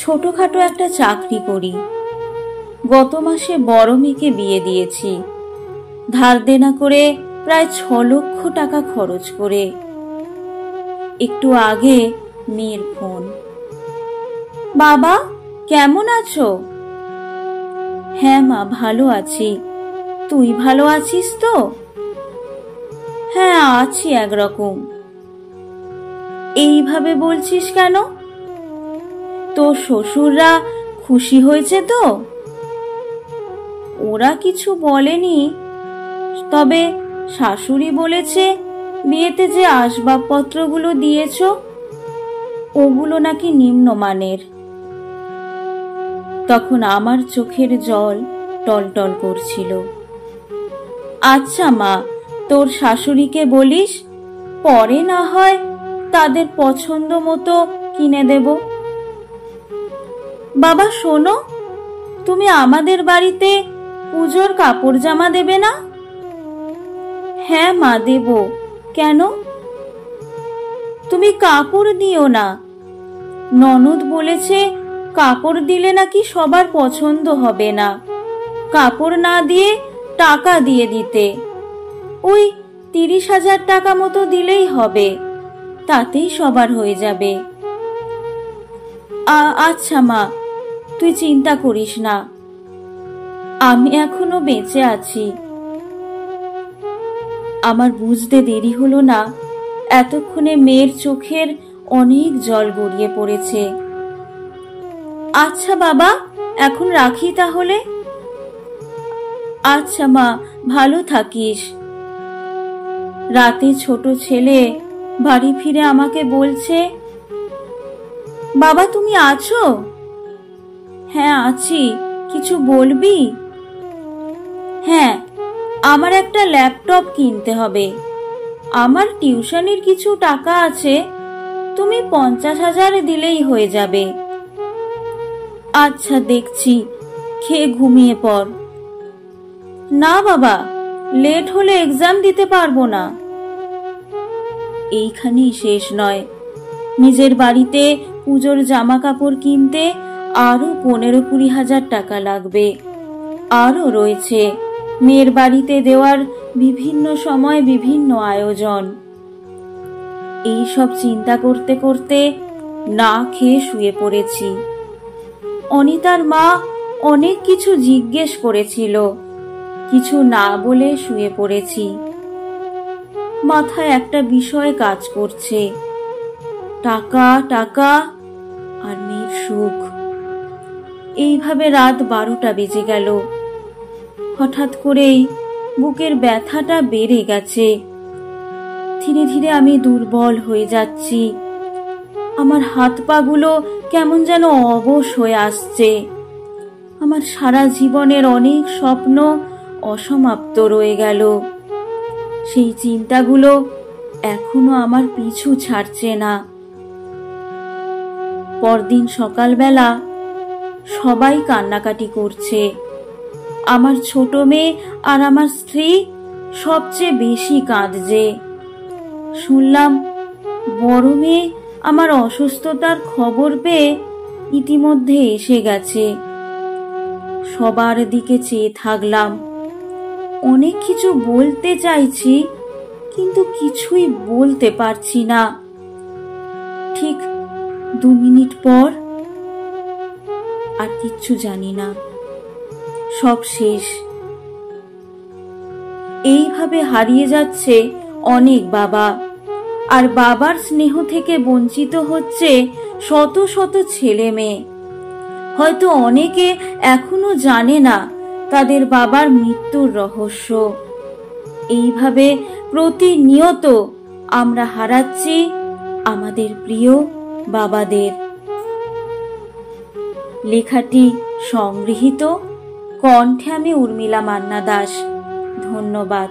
ছোটখাটো একটা চাকরি করি। গত মাসে বড় মেয়েকে বিয়ে দিয়েছি, ধার দেনা করে প্রায় 6 লক্ষ টাকা খরচ করে। একটু আগে মেয়ের ফোন। বাবা, কেমন আছো? হ্যাঁ মা, ভালো আছি। তুই ভালো আছিস তো? হ্যাঁ, আছি একরকম। এইভাবে বলছিস কেন? তোর শ্বশুররা খুশি হয়েছে তো? ওরা কিছু বলেনি, তবে শাশুড়ি বলেছে বিয়েতে যে আসবাবপত্রগুলো দিয়েছ ওগুলো নাকি নিম্নমানের। তখন আমার চোখের জল টলটল করছিল। আচ্ছা মা, তোর শাশুড়িকে বলিস, পরে না হয় তাদের পছন্দ মতো কিনে দেব। বাবা শোনো, তুমি আমাদের বাড়িতে পুজোর কাপড় জামা দেবে না? হ্যাঁ মা, দেব। কেন? তুমি কাপড় দিও না। ননদ বলেছে কাপড় দিলে নাকি সবার পছন্দ হবে না, কাপড় না দিয়ে টাকা দিয়ে দিতে। ওই 30,000 টাকা মতো দিলেই হবে, তাতেই সবার হয়ে যাবে। আচ্ছা মা, তুই চিন্তা করিস না, আমি এখনো বেঁচে আছি। আমার বুঝতে দেরি হলো না, এতক্ষণে মেয়ের চোখের অনেক জল গড়িয়ে পড়েছে। আচ্ছা বাবা, এখন রাখি তাহলে। আচ্ছা মা, ভালো থাকিস। রাতে ছোট ছেলে বাড়ি ফিরে আমাকে বলছে, বাবা তুমি আছো? হ্যাঁ আছি, কিছু বলবি? হ্যাঁ, আমার একটা ল্যাপটপ কিনতে হবে। আমার টিউশনির কিছু টাকা আছে, তুমি 50,000 দিলেই হয়ে যাবে। আচ্ছা দেখছি, খেয়ে ঘুমিয়ে পড়। না বাবা, লেট হলে এক্সাম দিতে পারবো না। এইখানেই শেষ নয়, নিজের বাড়িতে পুজোর জামা কাপড় কিনতে আরো 15-20 হাজার টাকা লাগবে। আরো রয়েছে মেয়ের বাড়িতে দেওয়ার বিভিন্ন সময় বিভিন্ন আয়োজন। এই সব চিন্তা করতে করতে না খেয়ে শুয়ে পড়েছি। অনিতার মা অনেক কিছু জিজ্ঞেস করেছিল, কিছু না বলে শুয়ে পড়েছি। মাথায় একটা বিষয় কাজ করছে, টাকা টাকা আর মেয়ের সুখ। এইভাবে রাত 12টা বেজে গেল। হঠাৎ করেই বুকের ব্যথাটা বেড়ে গেছে। ধীরে ধীরে আমি দুর্বল হয়ে যাচ্ছি। আমার হাত পাগুলো কেমন যেন অবশ হয়ে আসছে। আমার সারা জীবনের অনেক স্বপ্ন অসমাপ্ত রয়ে গেল। সেই চিন্তাগুলো এখনো আমার পিছু ছাড়ছে না। পরদিন সকালবেলা সবাই কান্নাকাটি করছে। আমার ছোট মেয়ে আর আমার স্ত্রী সবচেয়ে বেশি কাঁদছে। শুনলাম বড় মেয়ে আমার অসুস্থতার খবর পেয়ে ইতিমধ্যে এসে গেছে। সবার দিকে চেয়ে থাকলাম। অনেক কিছু বলতে চাইছি, কিন্তু কিছুই বলতে পারছি না। ঠিক 2 মিনিট পর আর কিচ্ছু জানি না, সব শেষ। এইভাবে হারিয়ে যাচ্ছে অনেক বাবা, আর বাবার স্নেহ থেকে বঞ্চিত হচ্ছে শত শত ছেলে মেয়ে। হয়তো অনেকে এখনো জানে না তাদের বাবার মৃত্যুর রহস্য। এইভাবে প্রতিনিয়ত আমরা হারাচ্ছি আমাদের প্রিয় বাবাদের। লেখাটি সংগৃহীত, কণ্ঠে আমি উর্মিলা মান্না দাস। ধন্যবাদ।